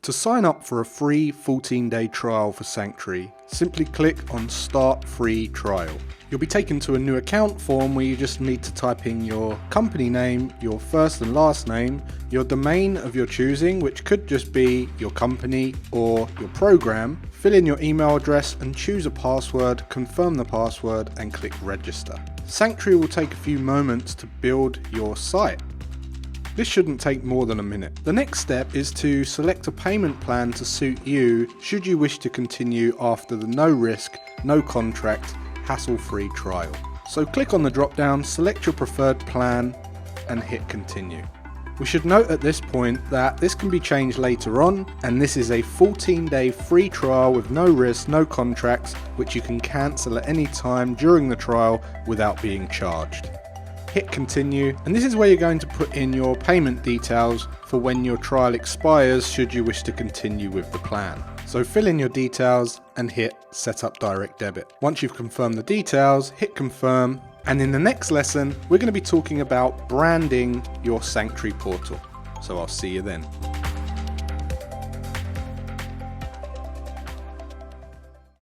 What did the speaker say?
To sign up for a free 14-day trial for Sanctuary, simply click on Start Free Trial. You'll be taken to a new account form where you just need to type in your company name, your first and last name, your domain of your choosing, which could just be your company or your program, fill in your email address and choose a password, confirm the password and click register. Sanctuary will take a few moments to build your site. This shouldn't take more than a minute. The next step is to select a payment plan to suit you should you wish to continue after the no risk, no contract, hassle-free trial. So click on the drop down, select your preferred plan and hit continue. We should note at this point that this can be changed later on, and this is a 14-day free trial with no risk, no contracts, which you can cancel at any time during the trial without being charged. Hit continue, and this is where you're going to put in your payment details for when your trial expires should you wish to continue with the plan. So fill in your details and hit set up direct debit. Once you've confirmed the details, hit confirm, and in the next lesson we're going to be talking about branding your Sanctuary portal. So I'll see you then.